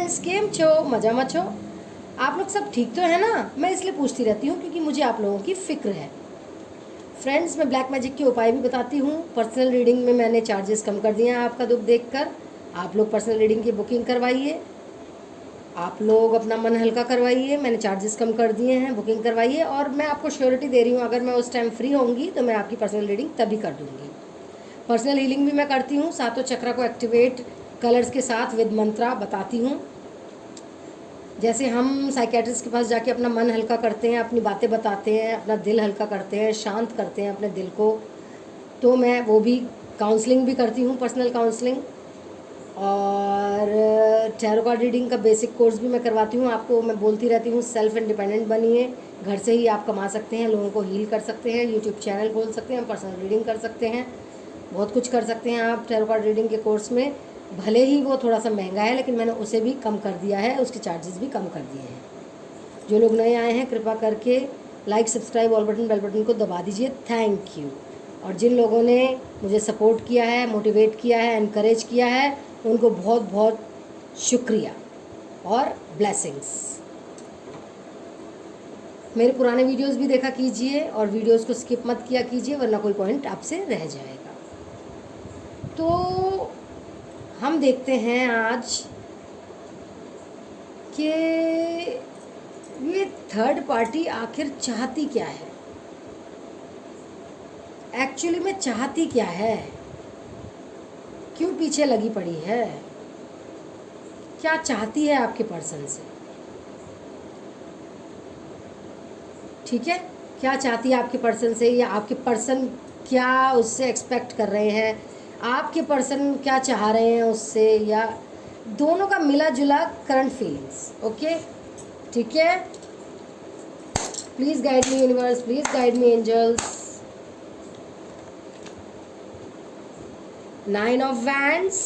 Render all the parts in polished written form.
Friends, केम छो, मजा मत छो। आप लोग सब ठीक तो है ना? मैं इसलिए पूछती रहती हूँ क्योंकि मुझे आप लोगों की फ़िक्र है। फ्रेंड्स, मैं ब्लैक मैजिक के उपाय भी बताती हूँ। पर्सनल रीडिंग में मैंने चार्जेस कम कर दिए हैं आपका दुख देखकर। आप लोग पर्सनल रीडिंग की बुकिंग करवाइए, आप लोग अपना मन हल्का करवाइए। मैंने चार्जेस कम कर दिए हैं, बुकिंग करवाइए। और मैं आपको श्योरिटी दे रही हूँ, अगर मैं उस टाइम फ्री होंगी तो मैं आपकी पर्सनल रीडिंग तभी कर दूँगी। पर्सनल हीलिंग भी मैं करती हूँ, सातों चक्रा को एक्टिवेट कलर्स के साथ विद मंत्रा बताती हूँ। जैसे हम साइकेट्रिस्ट के पास जाके अपना मन हल्का करते हैं, अपनी बातें बताते हैं, अपना दिल हल्का करते हैं, शांत करते हैं अपने दिल को, तो मैं वो भी काउंसलिंग भी करती हूँ, पर्सनल काउंसलिंग। और टैरो कार्ड रीडिंग का बेसिक कोर्स भी मैं करवाती हूँ। आपको मैं बोलती रहती हूँ, सेल्फ इंडिपेंडेंट बनिए, घर से ही आप कमा सकते हैं, लोगों को हील कर सकते हैं, यूट्यूब चैनल खोल सकते हैं, पर्सनल रीडिंग कर सकते हैं, बहुत कुछ कर सकते हैं आप टैरो कार्ड रीडिंग के कोर्स में। भले ही वो थोड़ा सा महंगा है, लेकिन मैंने उसे भी कम कर दिया है, उसके चार्जेस भी कम कर दिए हैं। जो लोग नए आए हैं, कृपा करके like, subscribe, all button, bell button को दबा दीजिए। Thank you. और जिन लोगों ने मुझे सपोर्ट किया है, मोटिवेट किया है, इनकरेज किया है, उनको बहुत बहुत शुक्रिया और ब्लेसिंग्स। मेरे पुराने वीडियोस भी देखा कीजिए और वीडियोस को स्किप मत किया कीजिए, वरना कोई पॉइंट आपसे रह जाएगा। तो हम देखते हैं आज कि ये थर्ड पार्टी आखिर चाहती क्या है, एक्चुअली में चाहती क्या है, क्यों पीछे लगी पड़ी है, क्या चाहती है आपके पर्सन से। ठीक है, क्या चाहती है आपके पर्सन से, या आपके पर्सन क्या उससे एक्सपेक्ट कर रहे हैं, आपके पर्सन क्या चाह रहे हैं उससे, या दोनों का मिला जुला करंट फीलिंग्स। ओके, ठीक है। Please guide me universe, please guide me angels. 9 of wands,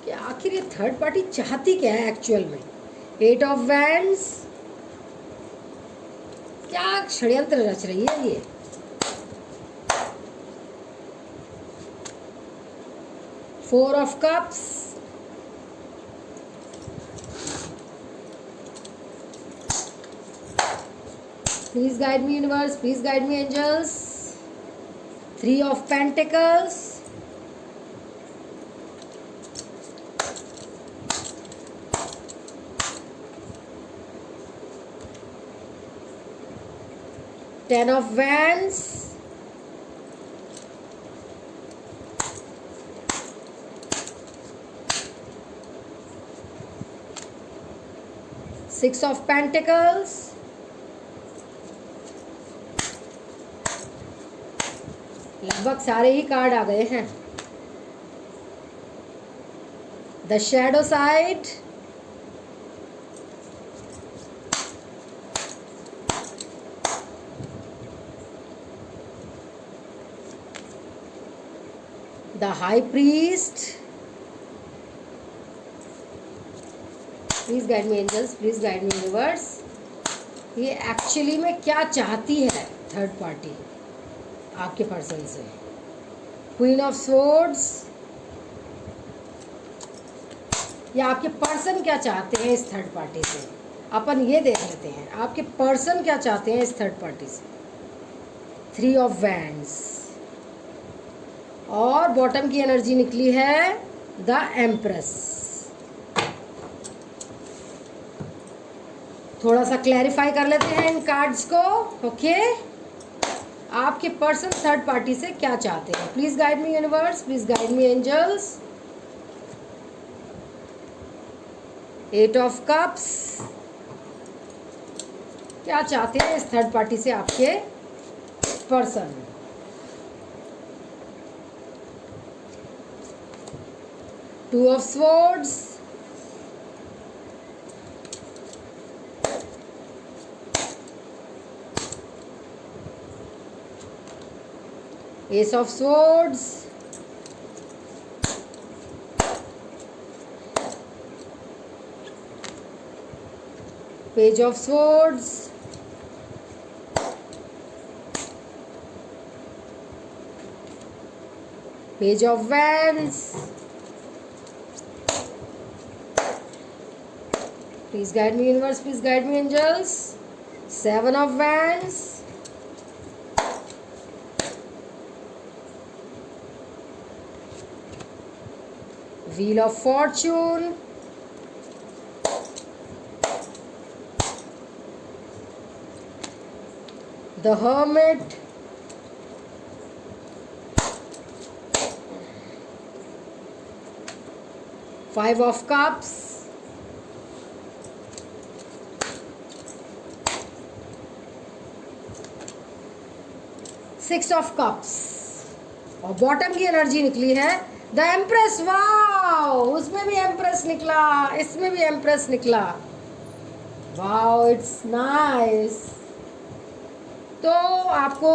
कि आखिर ये थर्ड पार्टी चाहती क्या है एक्चुअल में। 8 ऑफ वैंड्स, क्या षड्यंत्र रच रही है ये। 4 of cups, please guide me universe, please guide me angels. 3 of pentacles, Ten of Wands, Six of Pentacles, लगभग सारे ही कार्ड आ गए हैं। The shadow side, the high priest. Please guide me angels, please guide me universe. ये actually में क्या चाहती है थर्ड पार्टी आपके पर्सन से। क्वीन ऑफ स्वॉर्ड्स, या आपके पर्सन क्या चाहते हैं इस थर्ड पार्टी से, अपन ये देख लेते हैं आपके पर्सन क्या चाहते हैं इस थर्ड पार्टी से। 3 ऑफ वैंड्स, और बॉटम की एनर्जी निकली है द एम्प्रेस। थोड़ा सा क्लैरिफाई कर लेते हैं इन कार्ड्स को। ओके, आपके पर्सन थर्ड पार्टी से क्या चाहते हैं। Please guide me universe, please guide me angels. 8 of cups, क्या चाहते हैं इस थर्ड पार्टी से आपके person. 2 of swords, Ace of Swords, Page of Swords, Page of Wands. Please guide me universe, please guide me angels. Seven of Wands. Wheel of Fortune. The Hermit. Five of Cups. Six of Cups. और bottom की energy निकली है the empress. Wow, उसमें भी empress निकला, इसमें भी empress निकला। Wow, it's nice. तो आपको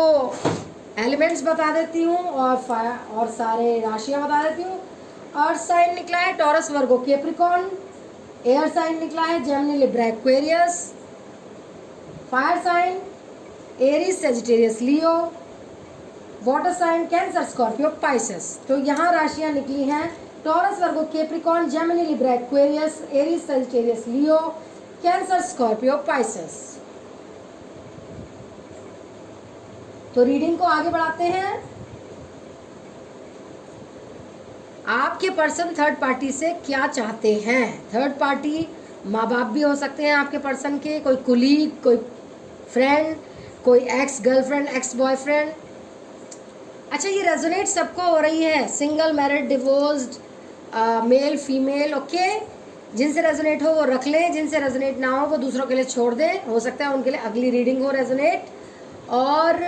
एलिमेंट्स बता देती हूँ और सारे राशियाँ बता देती हूँ। अर्थ साइन निकला है Taurus, Virgo, Capricorn. Air sign निकला है Gemini, Libra, Aquarius. Fire sign Aries, Sagittarius, Leo. Water sign Cancer, Scorpio, Pisces. तो यहाँ राशियाँ निकली हैं Taurus, Virgo, Capricorn, Gemini, Libra, Aquarius, Aries, Sagittarius, Leo, Cancer, Scorpio, Pisces. तो रीडिंग को आगे बढ़ाते हैं। आपके पर्सन थर्ड पार्टी से क्या चाहते हैं? थर्ड पार्टी माँ बाप भी हो सकते हैं आपके पर्सन के, कोई कुलीग, कोई फ्रेंड, कोई एक्स गर्लफ्रेंड, एक्स बॉयफ्रेंड। अच्छा, ये रेजोनेट सबको हो रही है, single, married, divorced, male, female. Okay, जिनसे रेजोनेट हो वो रख लें, जिनसे रेजोनेट ना हो वो दूसरों के लिए छोड़ दें। हो सकता है उनके लिए अगली रीडिंग हो रेजोनेट। और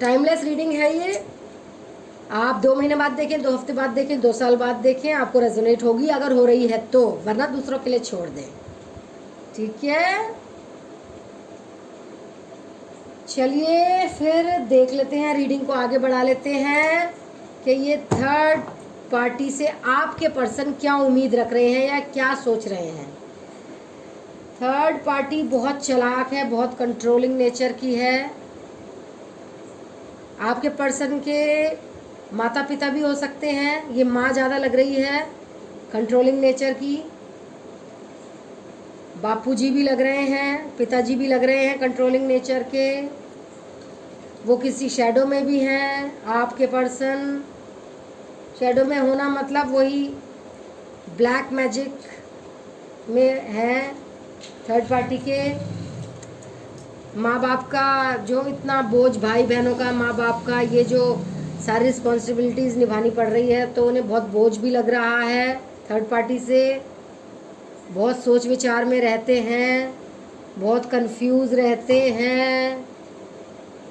टाइमलेस रीडिंग है ये। आप 2 महीने बाद देखें, 2 हफ्ते बाद देखें, 2 साल बाद देखें, आपको रेजोनेट होगी अगर हो रही है तो, वरना दूसरों के लिए छोड़ दें। ठीक है, चलिए फिर देख लेते हैं, रीडिंग को आगे बढ़ा लेते हैं कि ये थर्ड पार्टी से आपके पर्सन क्या उम्मीद रख रहे हैं या क्या सोच रहे हैं। थर्ड पार्टी बहुत चालाक है, बहुत कंट्रोलिंग नेचर की है। आपके पर्सन के माता पिता भी हो सकते हैं, ये माँ ज़्यादा लग रही है, कंट्रोलिंग नेचर की। बापूजी भी लग रहे हैं, पिताजी भी लग रहे हैं कंट्रोलिंग नेचर के। वो किसी शैडो में भी हैं आपके पर्सन। शैडो में होना मतलब वही ब्लैक मैजिक में है थर्ड पार्टी के। माँ बाप का जो इतना बोझ, भाई बहनों का, माँ बाप का ये जो सारी रिस्पॉन्सिबिलिटीज़ निभानी पड़ रही है, तो उन्हें बहुत बोझ भी लग रहा है थर्ड पार्टी से। बहुत सोच विचार में रहते हैं, बहुत कंफ्यूज रहते हैं,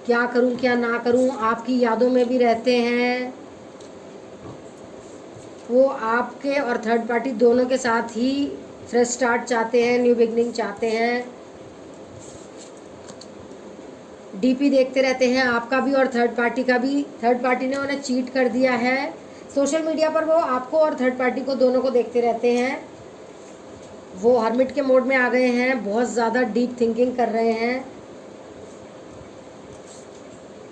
क्या करूं क्या ना करूं, आपकी यादों में भी रहते हैं। वो आपके और थर्ड पार्टी दोनों के साथ ही फ्रेश स्टार्ट चाहते हैं, न्यू बिगनिंग चाहते हैं। डीपी देखते रहते हैं, आपका भी और थर्ड पार्टी का भी। थर्ड पार्टी ने उन्हें चीट कर दिया है। सोशल मीडिया पर वो आपको और थर्ड पार्टी को दोनों को देखते रहते हैं। वो हर्मिट के मोड में आ गए हैं, बहुत ज़्यादा डीप थिंकिंग कर रहे हैं,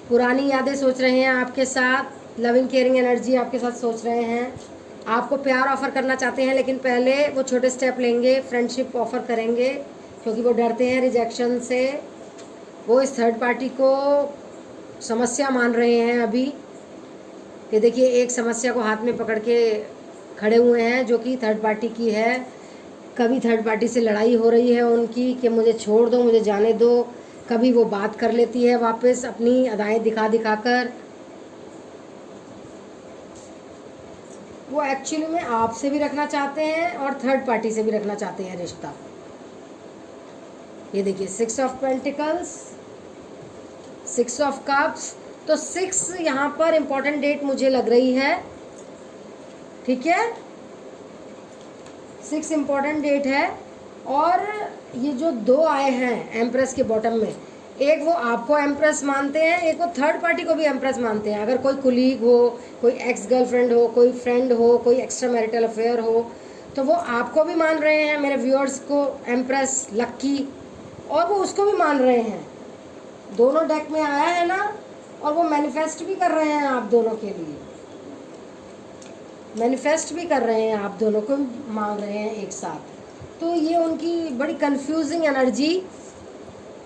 पुरानी यादें सोच रहे हैं आपके साथ, लविंग केयरिंग एनर्जी आपके साथ सोच रहे हैं। आपको प्यार ऑफ़र करना चाहते हैं, लेकिन पहले वो छोटे स्टेप लेंगे, फ्रेंडशिप ऑफ़र करेंगे, क्योंकि वो डरते हैं रिजेक्शन से। वो इस थर्ड पार्टी को समस्या मान रहे हैं अभी। ये देखिए, एक समस्या को हाथ में पकड़ के खड़े हुए हैं जो कि थर्ड पार्टी की है। कभी थर्ड पार्टी से लड़ाई हो रही है उनकी कि मुझे छोड़ दो, मुझे जाने दो। कभी वो बात कर लेती है वापस अपनी अदाएँ दिखा दिखा कर। वो एक्चुअली में आपसे भी रखना चाहते हैं और थर्ड पार्टी से भी रखना चाहते हैं रिश्ता। ये देखिए, 6 ऑफ पेंटिकल्स, 6 ऑफ कप्स। तो 6 यहाँ पर इम्पोर्टेंट डेट मुझे लग रही है। ठीक है, 6 इम्पोर्टेंट डेट है। और ये जो 2 आए हैं एम्प्रेस के बॉटम में, एक वो आपको एम्प्रेस मानते हैं, एक वो थर्ड पार्टी को भी एम्प्रेस मानते हैं। अगर कोई कुलीग हो, कोई एक्स गर्लफ्रेंड हो, कोई फ्रेंड हो, कोई एक्स्ट्रा मैरिटल अफेयर हो, तो वो आपको भी मान रहे हैं, मेरे व्यूअर्स को एम्प्रेस, लक्की, और वो उसको भी मान रहे हैं। दोनों डेक में आया है ना, और वो मैनिफेस्ट भी कर रहे हैं आप दोनों के लिए। मैनिफेस्ट भी कर रहे हैं, आप दोनों को मांग रहे हैं एक साथ। तो ये उनकी बड़ी कंफ्यूजिंग एनर्जी,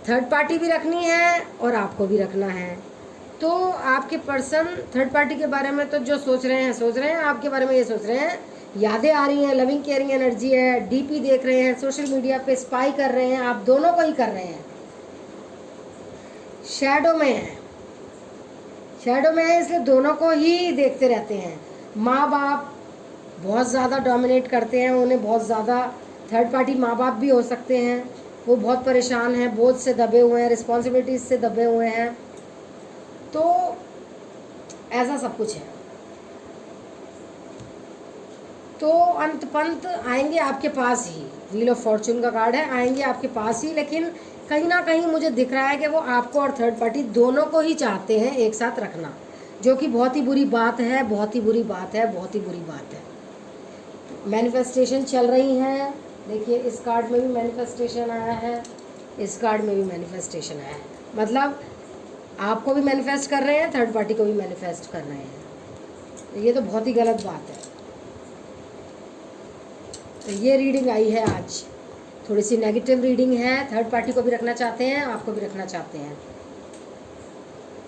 थर्ड पार्टी भी रखनी है और आपको भी रखना है। तो आपके पर्सन थर्ड पार्टी के बारे में तो जो सोच रहे हैं, आपके बारे में ये सोच रहे हैं, यादें आ रही हैं, लविंग केयरिंग एनर्जी है, डीपी देख रहे हैं, सोशल मीडिया पे स्पाई कर रहे हैं, आप दोनों को ही कर रहे हैं, शैडो में है, शैडो में है, इसलिए दोनों को ही देखते रहते हैं। माँ बाप बहुत ज़्यादा डोमिनेट करते हैं उन्हें, बहुत ज़्यादा। थर्ड पार्टी माँ बाप भी हो सकते हैं, वो बहुत परेशान हैं, बोझ से दबे हुए हैं, रिस्पॉन्सिबिलिटीज से दबे हुए हैं। तो ऐसा सब कुछ है। तो अंत पंत आएंगे आपके पास ही, व्हील ऑफ फॉर्चून का कार्ड है, आएंगे आपके पास ही। लेकिन कहीं ना कहीं मुझे दिख रहा है कि वो आपको और थर्ड पार्टी दोनों को ही चाहते हैं एक साथ रखना, जो कि बहुत ही बुरी बात है, बहुत ही बुरी बात है, बहुत ही बुरी बात है। मैनिफेस्टेशन चल रही हैं, देखिए इस कार्ड में भी मैनिफेस्टेशन आया है, इस कार्ड में भी मैनिफेस्टेशन आया है। मतलब आपको भी मैनिफेस्ट कर रहे हैं, थर्ड पार्टी को भी मैनिफेस्ट कर रहे हैं। ये तो बहुत ही गलत बात है। तो ये रीडिंग आई है आज, थोड़ी सी नेगेटिव रीडिंग है। थर्ड पार्टी को भी रखना चाहते हैं, आपको भी रखना चाहते हैं,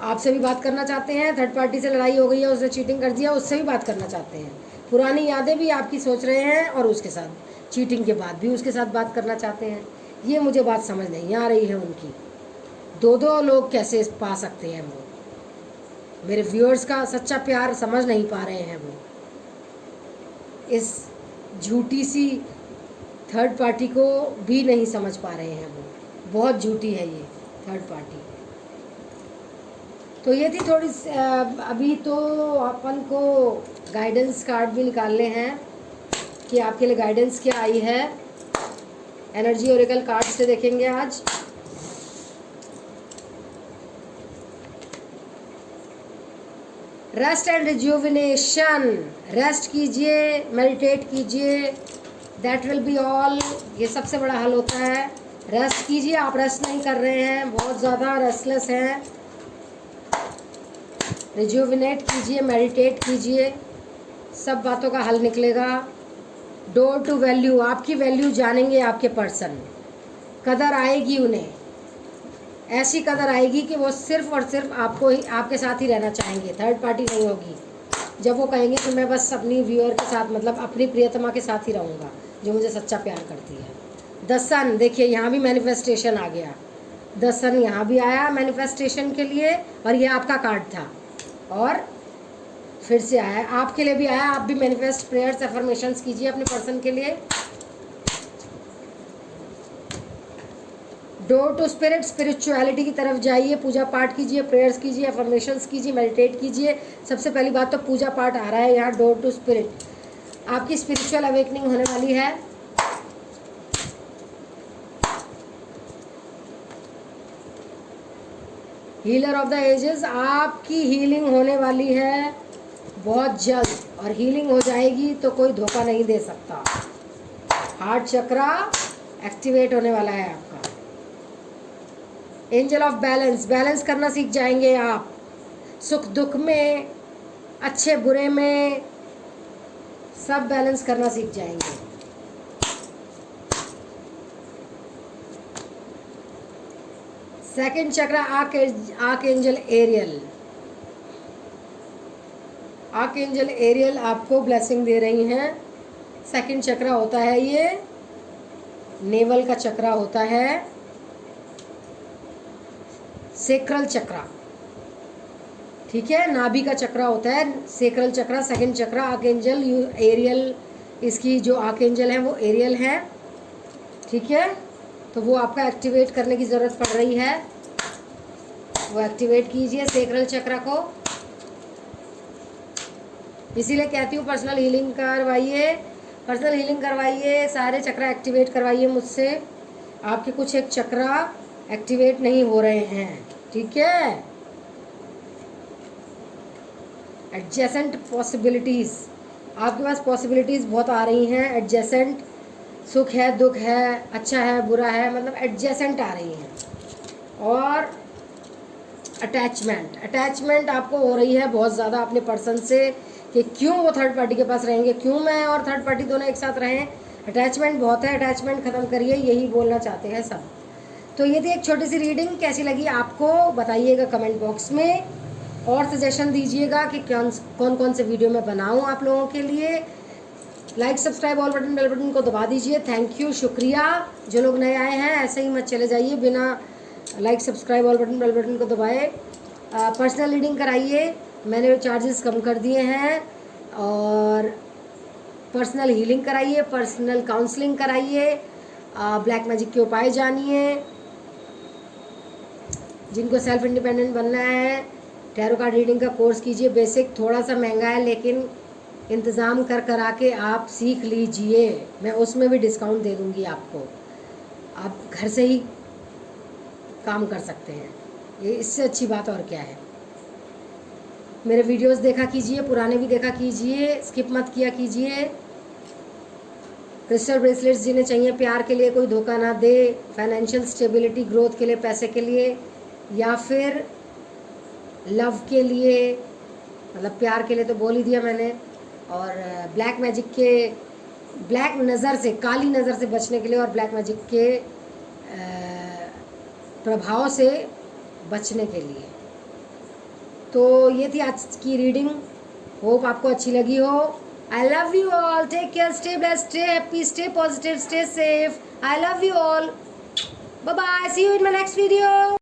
आपसे भी बात करना चाहते हैं। थर्ड पार्टी से लड़ाई हो गई है, उसने चीटिंग कर दिया, उससे भी बात करना चाहते हैं। पुरानी यादें भी आपकी सोच रहे हैं और उसके साथ चीटिंग के बाद भी उसके साथ बात करना चाहते हैं। ये मुझे बात समझ नहीं आ रही है उनकी। दो दो लोग कैसे पा सकते हैं वो? मेरे व्यूअर्स का सच्चा प्यार समझ नहीं पा रहे हैं वो। इस झूठी सी थर्ड पार्टी को भी नहीं समझ पा रहे हैं वो। बहुत झूठी है ये थर्ड पार्टी। तो ये थी थोड़ी अभी तो अपन को गाइडेंस कार्ड भी निकालने हैं कि आपके लिए गाइडेंस क्या आई है। एनर्जी ओरेकल कार्ड से देखेंगे आज। रेस्ट एंड रिज्यूविनेशन, रेस्ट कीजिए, मेडिटेट कीजिए, दैट विल बी ऑल। ये सबसे बड़ा हल होता है। रेस्ट कीजिए, आप रेस्ट नहीं कर रहे हैं, बहुत ज़्यादा रेस्टलेस हैं। रिज्यूविनेट कीजिए, मेडिटेट कीजिए, सब बातों का हल निकलेगा। डोर टू वैल्यू, आपकी वैल्यू जानेंगे आपके पर्सन, कदर आएगी उन्हें, ऐसी कदर आएगी कि वो सिर्फ और सिर्फ आपको ही, आपके साथ ही रहना चाहेंगे, थर्ड पार्टी नहीं होगी। जब वो कहेंगे कि मैं बस अपनी व्यूअर के साथ, मतलब अपनी प्रियतमा के साथ ही रहूँगा जो मुझे सच्चा प्यार करती है। द सन, देखिए यहाँ भी मैनिफेस्टेशन आ गया, द सन यहाँ भी आया मैनिफेस्टेशन के लिए, और ये आपका कार्ड था और फिर से आया, आपके लिए भी आया। आप भी मैनिफेस्ट प्रेयर्स एफर्मेशंस कीजिए अपने पर्सन के लिए। डोर टू स्पिरिट, स्पिरिचुअलिटी की तरफ जाइए, पूजा पाठ कीजिए, प्रेयर्स कीजिए, एफर्मेशंस कीजिए, मेडिटेट कीजिए। सबसे पहली बात तो पूजा पाठ आ रहा है यहाँ। डोर टू स्पिरिट, आपकी स्पिरिचुअल अवेकनिंग होने वाली है। हीलर ऑफ द एजेस, आपकी हीलिंग होने वाली है बहुत जल्द, और हीलिंग हो जाएगी तो कोई धोखा नहीं दे सकता। हार्ट चक्रा एक्टिवेट होने वाला है आपका। एंजल ऑफ बैलेंस, बैलेंस करना सीख जाएंगे आप, सुख दुख में, अच्छे बुरे में, सब बैलेंस करना सीख जाएंगे। Second chakra archangel Ariel, archangel Ariel आपको ब्लेसिंग दे रही हैं। सेकंड चक्रा होता है ये, नेवल का चक्रा होता है, सेक्रल चक्रा, ठीक है, नाभि का चक्रा होता है सेक्रल चक्रा। सेकंड चक्रा आर्कएंजल एरियल, इसकी जो आर्कएंजल है वो एरियल है, ठीक है। तो वो आपका एक्टिवेट करने की ज़रूरत पड़ रही है, वो एक्टिवेट कीजिए सेक्रल चक्रा को। इसीलिए कहती हूँ पर्सनल हीलिंग करवाइए, पर्सनल हीलिंग करवाइए, सारे चक्रा एक्टिवेट करवाइए मुझसे। आपके कुछ एक चक्रा एक्टिवेट नहीं हो रहे हैं, ठीक है। एडजेसेंट पॉसिबिलिटीज़, आपके पास पॉसिबिलिटीज़ बहुत आ रही हैं। एडजेसेंट, सुख है, दुख है, अच्छा है, बुरा है, मतलब एडजेसेंट आ रही हैं। और अटैचमेंट, अटैचमेंट आपको हो रही है बहुत ज़्यादा अपने पर्सन से, कि क्यों वो थर्ड पार्टी के पास रहेंगे, क्यों मैं और थर्ड पार्टी दोनों एक साथ रहें। अटैचमेंट बहुत है, अटैचमेंट ख़त्म करिए, यही बोलना चाहते हैं सब। तो ये थी एक छोटी सी रीडिंग, कैसी लगी आपको बताइएगा कमेंट बॉक्स में, और सजेशन दीजिएगा कि कौन कौन से वीडियो मैं बनाऊँ आप लोगों के लिए। Like subscribe all button bell button को दबा दीजिए। थैंक यू, शुक्रिया। जो लोग नए आए हैं ऐसे ही मत चले जाइए बिना like subscribe all button bell button को दबाए। पर्सनल रीडिंग कराइए, मैंने चार्जेस कम कर दिए हैं। और पर्सनल हीलिंग कराइए, पर्सनल काउंसलिंग कराइए, ब्लैक मैजिक के उपाय जानिए। जिनको सेल्फ इंडिपेंडेंट बनना है टैरो कार्ड रीडिंग का कोर्स कीजिए। बेसिक थोड़ा सा महंगा है लेकिन इंतज़ाम करा के आप सीख लीजिए, मैं उसमें भी डिस्काउंट दे दूँगी आपको। आप घर से ही काम कर सकते हैं, ये इससे अच्छी बात और क्या है। मेरे वीडियोस देखा कीजिए, पुराने भी देखा कीजिए, स्किप मत किया कीजिए। क्रिस्टल ब्रेसलेट्स जिन्हें चाहिए प्यार के लिए कोई धोखा ना दे, फाइनेंशियल स्टेबिलिटी, ग्रोथ के लिए, पैसे के लिए, या फिर लव के लिए, मतलब प्यार के लिए तो बोल ही दिया मैंने। और ब्लैक मैजिक के, ब्लैक नज़र से, काली नज़र से बचने के लिए, और ब्लैक मैजिक के प्रभाव से बचने के लिए। तो ये थी आज की रीडिंग, होप आपको अच्छी लगी हो। I love you all, take care, stay blessed, stay happy, stay positive, stay safe. I love you all, bye bye, see you in my next video.